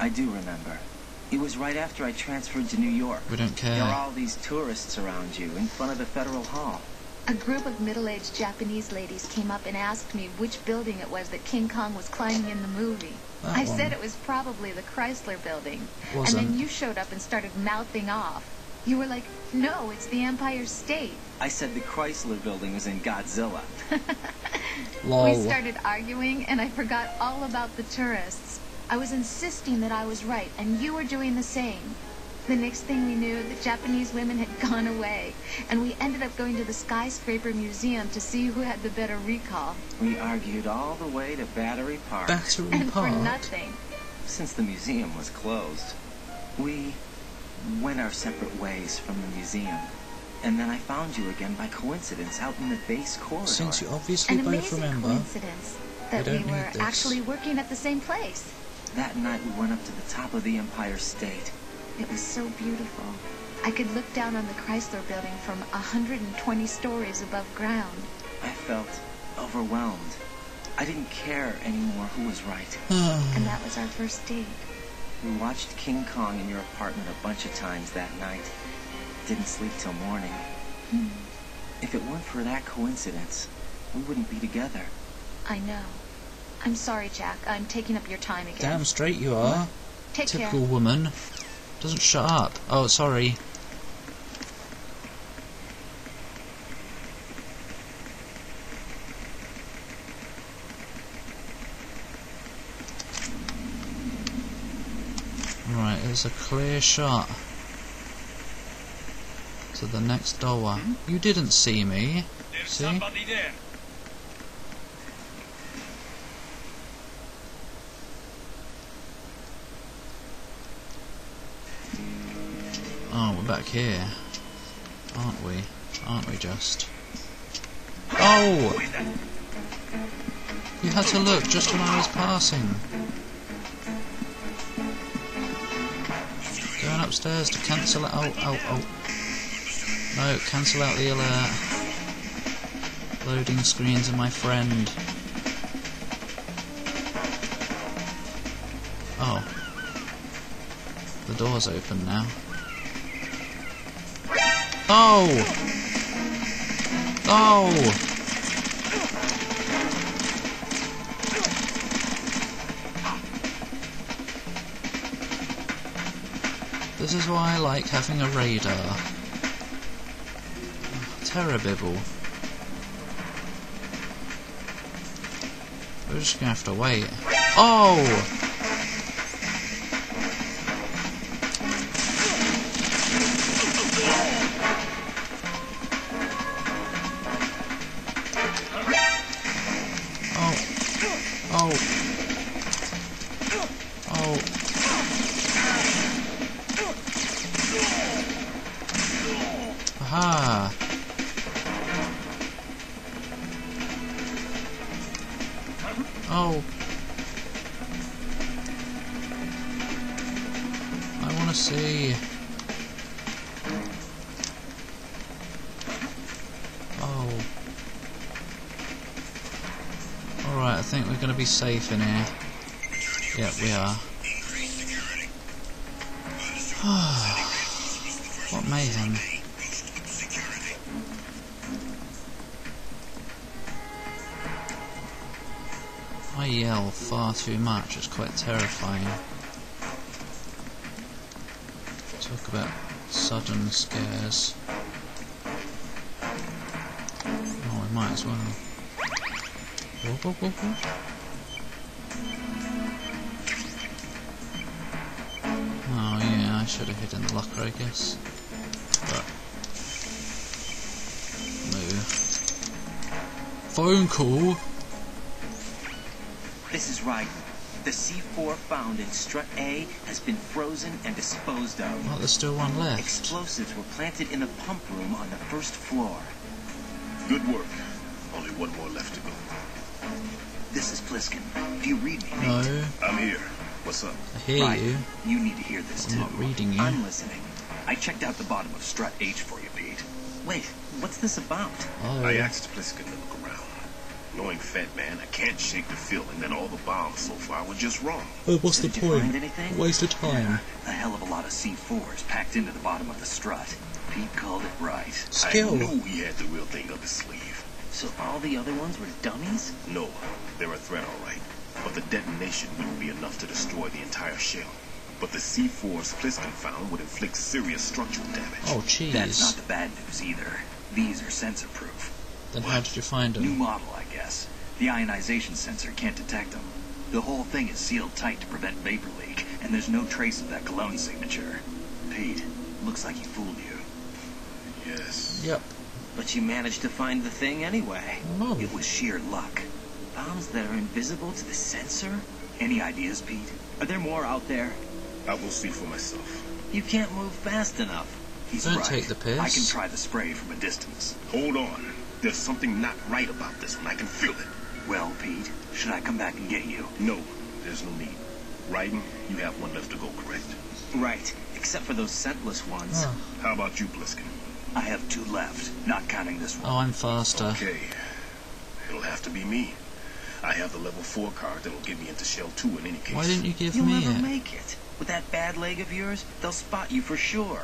I do remember. It was right after I transferred to New York. We don't care. There were all these tourists around you in front of the Federal Hall. A group of middle-aged Japanese ladies came up and asked me which building it was that King Kong was climbing in the movie. I said it was probably the Chrysler building. Wasn't. And then you showed up and started mouthing off. You were like, no, it's the Empire State. I said the Chrysler building was in Godzilla. Lol. We started arguing, and I forgot all about the tourists. I was insisting that I was right, and you were doing the same. The next thing we knew, the Japanese women had gone away, and we ended up going to the Skyscraper Museum to see who had the better recall. We argued all the way to Battery Park. Battery And Park? for nothing. Since the museum was closed, we went our separate ways from the museum. And then I found you again by coincidence out in the base corridor. Since you obviously An both amazing remember. coincidence that We we don't were need this. actually working at the same place. That night we went up to the top of the Empire State. It was so beautiful. I could look down on the Chrysler building from 120 stories above ground. I felt overwhelmed. I didn't care anymore who was right. And that was our first date. We watched King Kong in your apartment a bunch of times that night. Didn't sleep till morning. If it weren't for that coincidence, we wouldn't be together. I know. I'm sorry, Jack. I'm taking up your time again. Damn straight you are. Take Typical care. woman. Doesn't shut up. Oh, sorry. Right, it's a clear shot to the next door. You didn't see me. There's See? somebody there. Oh, we're back here. Aren't we? Aren't we just? Oh! You had to look just when I was passing. Going upstairs to cancel it. Oh. No, cancel out the alert. Loading screens are my friend. Oh. The door's open now. Oh! Oh! This is why I like having a radar. Terrible. We're just gonna have to wait. Oh! Aha! Oh! I wanna see. Oh. Alright, I think we're gonna be safe in here. Yep, we are. What mayhem. I yell far too much, it's quite terrifying. Talk about sudden scares. Oh, we might as well. Whoa. Oh yeah, I should have hidden the locker, I guess. But no. Phone call. This is right. The C4 found in Strut A has been frozen and disposed of. Oh, there's still one left. Explosives were planted in the pump room on the first floor. Good work. Only one more left to go. This is Pliskin. Do you read me, mate? No, I'm here. What's up? I hear Right. you. You need to hear this I'm too. not reading you. I'm listening. I checked out the bottom of Strut H for you, Pete. Wait, what's this about? Oh, I asked Pliskin to look around. Knowing Fat Man, I can't shake the feeling that all the bombs so far were just wrong. What's the Did you point? find anything? Waste of time. A hell of a lot of C4s packed into the bottom of the strut. Pete called it right. Skill. I knew he had the real thing up his sleeve. So all the other ones were dummies? No, they're a threat, all right. But the detonation wouldn't be enough to destroy the entire shell. But the C4s Pliskin found would inflict serious structural damage. Oh, jeez. That's not the bad news either. These are sensor-proof. Then how did you find New them? model, I guess. The ionization sensor can't detect them. The whole thing is sealed tight to prevent vapor leak, and there's no trace of that cologne signature. Pete, looks like he fooled you. Yes. Yep. But you managed to find the thing anyway. Oh. It was sheer luck. Bombs that are invisible to the sensor? Any ideas, Pete? Are there more out there? I will see for myself. You can't move fast enough. He's Don't right. take the piss. I can try the spray from a distance. Hold on. There's something not right about this one. I can feel it. Well, Pete, should I come back and get you? No, there's no need. Raiden, you have one left to go, correct? Right, except for those scentless ones. Oh. How about you, Pliskin? I have 2 left, not counting this one. Oh, I'm faster. Okay. It'll have to be me. I have the level 4 card that'll get me into Shell 2 in any case. Why didn't you give You'll me never it? make it. With that bad leg of yours, they'll spot you for sure.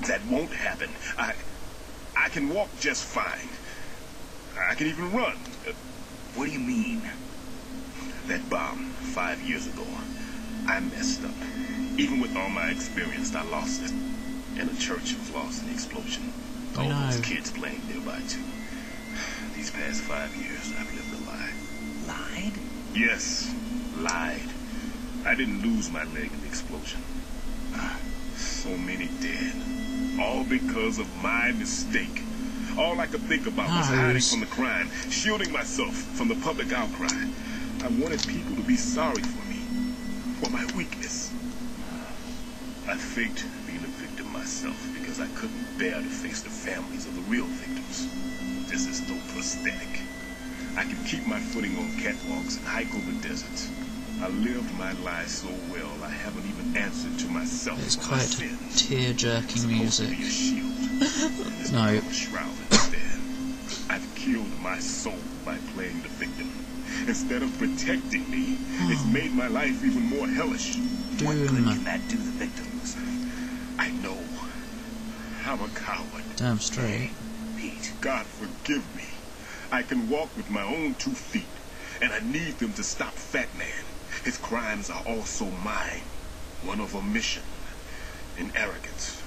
That won't happen. I can walk just fine. I can even run. What do you mean? That bomb 5 years ago, I messed up. Even with all my experience, I lost it. And the church was lost in the explosion. I All those know. kids playing nearby too. These past 5 years, I've lived a lie. Lied? Yes, lied. I didn't lose my leg in the explosion. So many dead. All because of my mistake. All I could think about was hiding Nice. from the crime, shielding myself from the public outcry. I wanted people to be sorry for me, for my weakness. I faked being a victim myself because I couldn't bear to face the families of the real victims. This is no prosthetic. I can keep my footing on catwalks and hike over deserts. I lived my life so well I haven't even answered to myself It's for my quite sins. tear-jerking Supposed to music. be a shield. It's No. become a shroud instead. I've killed my soul by playing the victim. Instead of protecting me, it's made my life even more hellish. What good Doom. can that do the victims? I know. I'm a coward. Damn straight. Pete, God forgive me. I can walk with my own 2 feet, and I need them to stop Fat Man. His crimes are also mine. One of omission and arrogance.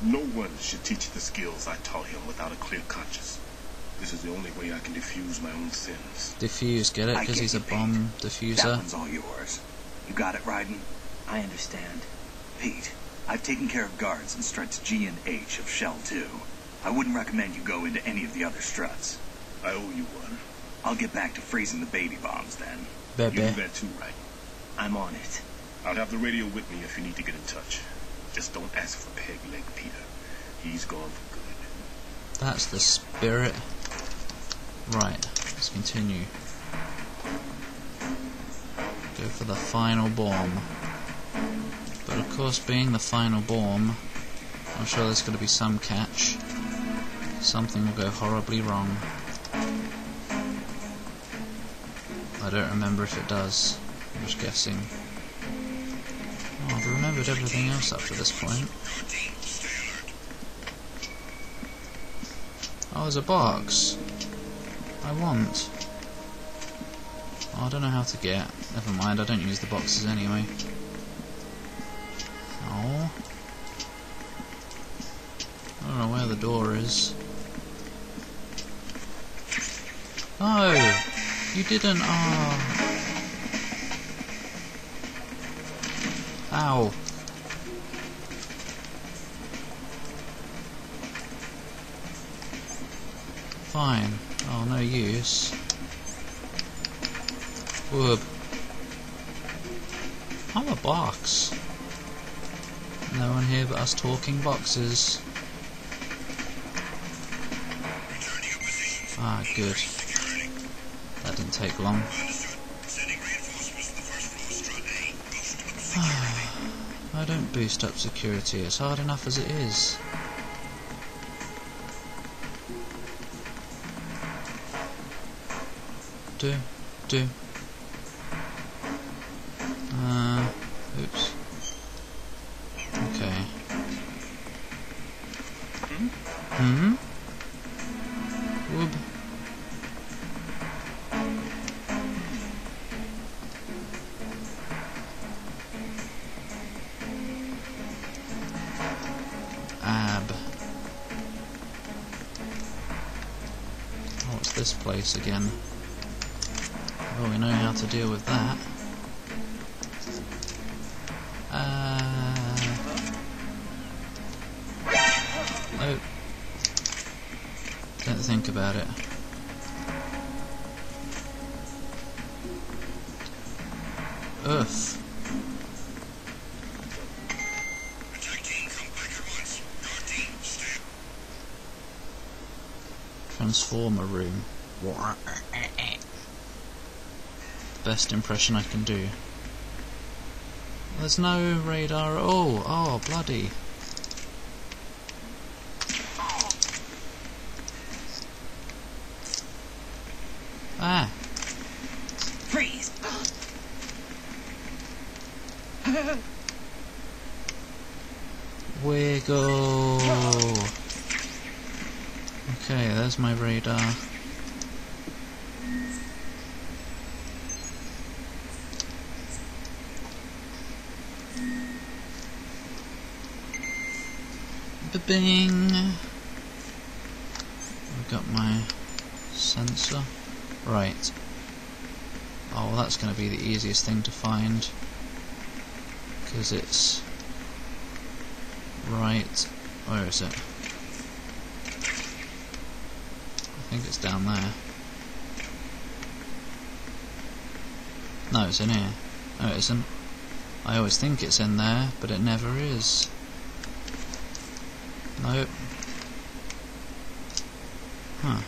No one should teach the skills I taught him without a clear conscience. This is the only way I can diffuse my own sins. Diffuse, get it? I Because get he's a you, Pete. bomb that diffuser. one's all yours. You got it, Raiden? I understand. Pete, I've taken care of guards in struts G and H of Shell 2. I wouldn't recommend you go into any of the other struts. I owe you one. I'll get back to freezing the baby bombs then. You do Bebe. that too, right? I'm on it. I'll have the radio with me if you need to get in touch. Just don't ask for Peg Leg Peter. He's gone for good. That's the spirit. Right, let's continue. Go for the final bomb. But of course, being the final bomb, I'm sure there's going to be some catch. Something will go horribly wrong. I don't remember if it does. I'm just guessing. Oh, I've remembered everything else up to this point. Oh, there's a box. I want. Oh, I don't know how to get. Never mind, I don't use the boxes anyway. Oh. I don't know where the door is. Oh! You didn't. Oh. Ow. Fine. Oh, no use. Whoop. I'm a box. No one here but us talking boxes. Ah, good. That didn't take long. I don't boost up security, it's hard enough as it is. Oops. Okay. Whoop. Ab. What's this place again? Well, we know how to deal with that. Oh. Don't think about it. Earth. Transformer room. Best impression I can do. There's no radar at all. Oh, bloody. Ah. Freeze! Wiggle. Okay, there's my radar. Ba-bing! I've got my sensor. Right. Oh, well, that's going to be the easiest thing to find. Because it's... Right. Where is it? I think it's down there. No, it's in here. No, it isn't. I always think it's in there, but it never is. Nope. Huh.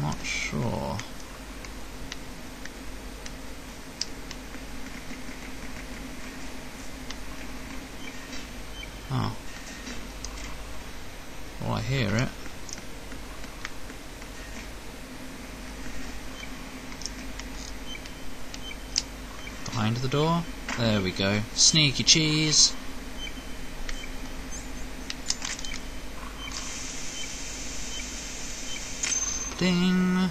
Not sure. Oh. Well, I hear it. Behind the door. There we go. Sneaky cheese. Ding.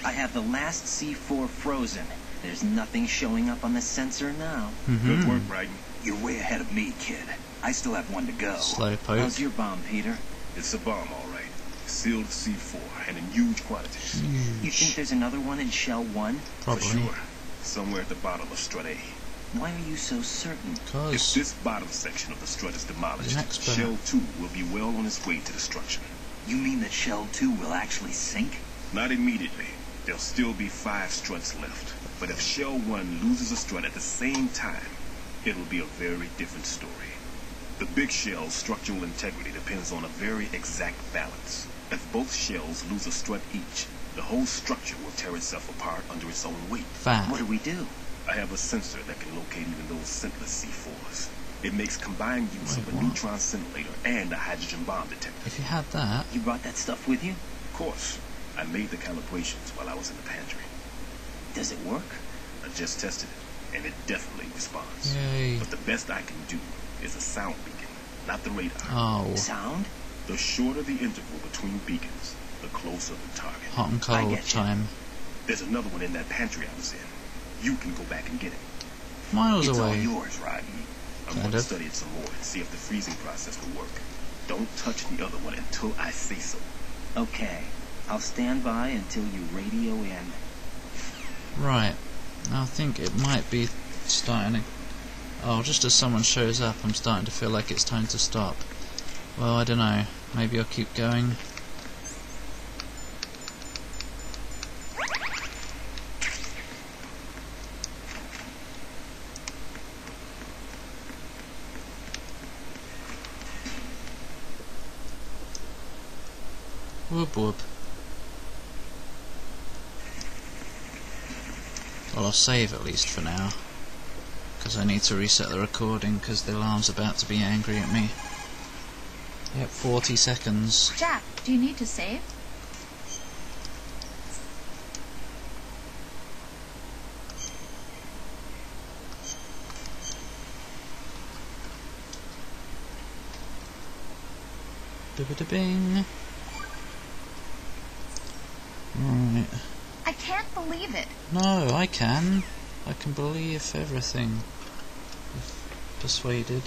I have the last C4 frozen. There's nothing showing up on the sensor now. Good work, Brighton. You're way ahead of me, kid. I still have one to go. Slowpoke. How's your bomb, Peter? It's a bomb, all right. Sealed C4 and in huge quantities. You think there's another one in Shell 1? Probably. For sure. Somewhere at the bottom of Strut A. Why are you so certain? If Because this bottom section of the strut is demolished, He's an expert. Shell 2 will be well on its way to destruction. You mean that Shell 2 will actually sink? Not immediately. There'll still be 5 struts left. But if Shell 1 loses a strut at the same time, it'll be a very different story. The big shell's structural integrity depends on a very exact balance. If both shells lose a strut each, the whole structure will tear itself apart under its own weight. fat. What do we do? I have a sensor that can locate even those simplest C4s. It makes combined use Wait, of a what? neutron scintillator and a hydrogen bomb detector. If you had that, You brought that stuff with you? Of course, I made the calibrations while I was in the pantry. Does it work? I just tested it, and it definitely responds. yay. But the best I can do is a sound beacon, not the radar. Oh, Sound? The shorter the interval between beacons, the closer the target. hot and I cold get you. time. There's another one in that pantry I was in. You can go back and get it. Miles It's all away. yours, Rodney. I'm Kind going to of. study it some more and see if the freezing process will work. Don't touch the other one until I say so. Okay. I'll stand by until you radio in. Right. I think it might be starting to... Oh, just as someone shows up, I'm starting to feel like it's time to stop. Well, I don't know. Maybe I'll keep going. Whoop whoop. Well, I'll save at least for now. because I need to reset the recording because the alarm's about to be angry at me. Yep, 40 seconds. Jack, do you need to save? Bing. Right. I can't believe it. No, I can. I can believe everything. If persuaded.